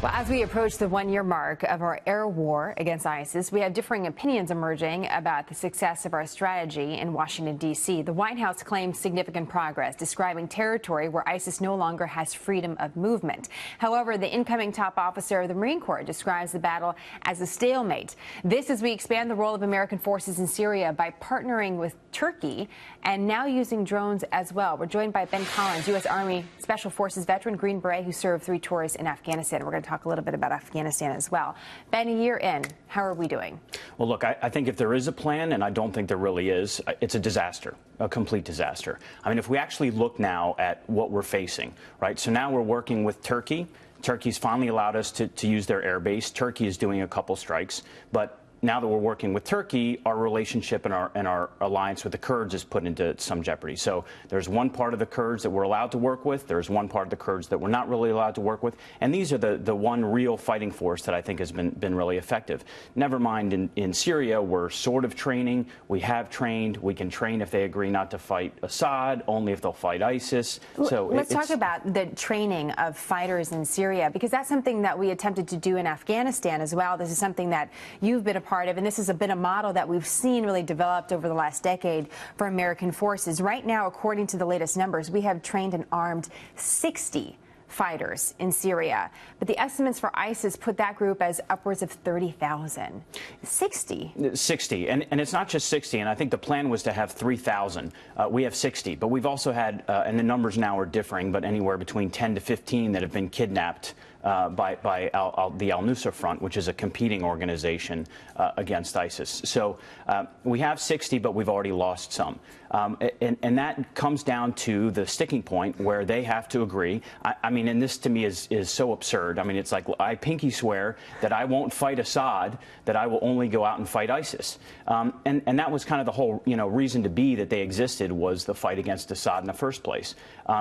Well, as we approach the one-year mark of our air war against ISIS, we have differing opinions emerging about the success of our strategy in Washington, D.C. The White House claims significant progress, describing territory where ISIS no longer has freedom of movement. However, the incoming top officer of the Marine Corps describes the battle as a stalemate. This as we expand the role of American forces in Syria by partnering with Turkey and now using drones as well. We're joined by Ben Collins, U.S. Army Special Forces veteran, Green Beret, who served 3 tours in Afghanistan. We're going to talk a little bit about Afghanistan as well. Ben, a year in, how are we doing? Well, look, I think if there is a plan, and I don't think there really is, it's a disaster, a complete disaster. I mean, if we actually look now at what we're facing, right? So now we're working with Turkey. Turkey's finally allowed us to use their air base. Turkey is doing a couple strikes, but now that we're working with Turkey, our relationship and our alliance with the Kurds is put into some jeopardy. So there's one part of the Kurds that we're allowed to work with. There's one part of the Kurds that we're not really allowed to work with. And these are the one real fighting force that I think has been really effective. Never mind in Syria, we're sort of training. We have trained. We can train if they agree not to fight Assad, only if they'll fight ISIS. So let's talk about the training of fighters in Syria, because that's something that we attempted to do in Afghanistan as well. This is something that you've been a part of, and this has been a model that we've seen really developed over the last decade for American forces. Right now, according to the latest numbers, we have trained and armed 60 fighters in Syria, but the estimates for ISIS put that group as upwards of 30,000. 60. And it's not just 60, and I think the plan was to have 3,000. We have 60, but we've also had, and the numbers now are differing, but anywhere between 10 to 15 that have been kidnapped by the Al-Nusra Front, which is a competing organization against ISIS. So we have 60, but we've already lost some. And that comes down to the sticking point where they have to agree. I mean, and this to me is so absurd. I mean, it's like I pinky swear that I won't fight Assad, that I will only go out and fight ISIS. And that was kind of the whole, reason to be that they existed, was the fight against Assad in the first place.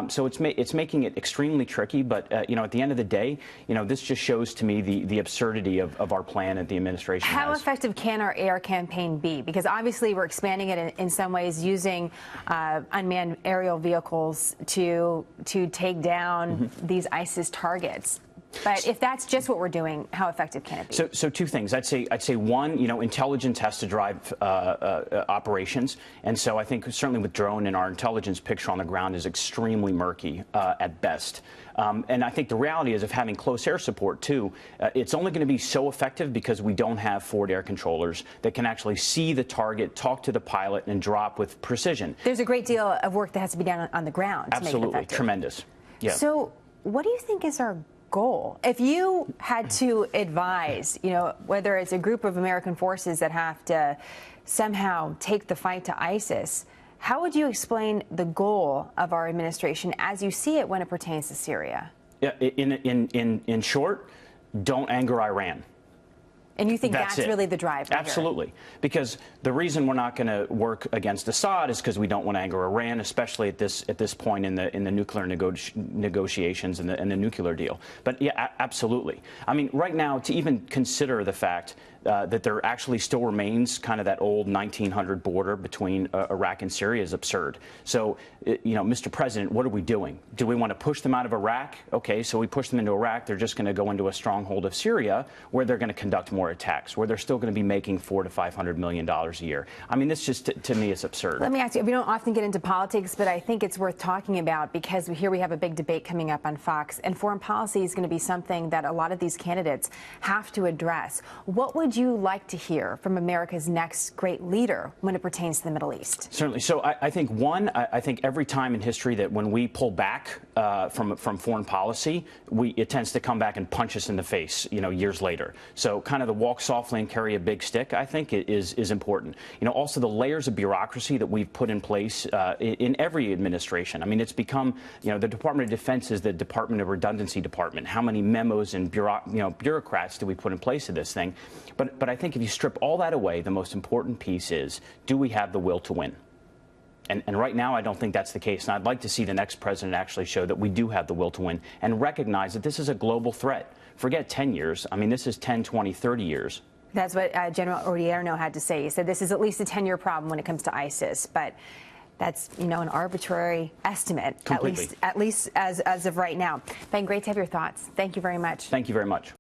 So it's making it extremely tricky. But, at the end of the day, this just shows to me the absurdity of our plan that the administration has. How effective can our air campaign be? Because obviously we're expanding it in some ways, using unmanned aerial vehicles to take down these ISIS targets. But if that's just what we're doing, how effective can it be? So 2 things. I'd say one, intelligence has to drive operations, and so I think certainly with drone and our intelligence picture on the ground is extremely murky at best. And I think the reality is, of having close air support too, it's only going to be so effective because we don't have forward air controllers that can actually see the target, talk to the pilot, and drop with precision. There's a great deal of work that has to be done on the ground to Absolutely. make it effective. Tremendous. Yeah. So what do you think is our goal? If you had to advise, whether it's a group of American forces that have to somehow take the fight to ISIS, how would you explain the goal of our administration as you see it when it pertains to Syria? Yeah, in short, don't anger Iran. And you think that's really the drive? Absolutely. Because the reason we're not going to work against Assad is because we don't want to anger Iran, especially at this point in the nuclear negotiations and the nuclear deal. But yeah, absolutely. I mean, right now, to even consider the fact that there actually still remains kind of that old 1900 border between Iraq and Syria is absurd. So, Mr. President, what are we doing? Do we want to push them out of Iraq? Okay, so we push them into Iraq. They're just going to go into a stronghold of Syria where they're going to conduct more attacks, where they're still going to be making $400 to $500 million a year. I mean, this just, to me, is absurd. Let me ask you, we don't often get into politics, but I think it's worth talking about because here we have a big debate coming up on Fox, and foreign policy is going to be something that a lot of these candidates have to address. What would you like to hear from America's next great leader when it pertains to the Middle East? Certainly. So I think, one, I think every time in history that when we pull back from foreign policy, it tends to come back and punch us in the face, years later. So kind of the walk softly and carry a big stick, I think, is important. Also the layers of bureaucracy that we've put in place in every administration. I mean, it's become, the Department of Defense is the Department of Redundancy Department. How many memos and bureaucrats do we put in place of this thing? But I think if you strip all that away, the most important piece is, do we have the will to win? And right now, I don't think that's the case. And I'd like to see the next president actually show that we do have the will to win and recognize that this is a global threat. Forget 10 years. I mean, this is 10, 20, 30 years. That's what General Odierno had to say. He said this is at least a 10-year problem when it comes to ISIS. But that's, an arbitrary estimate, Completely. at least as of right now. Ben, great to have your thoughts. Thank you very much. Thank you very much.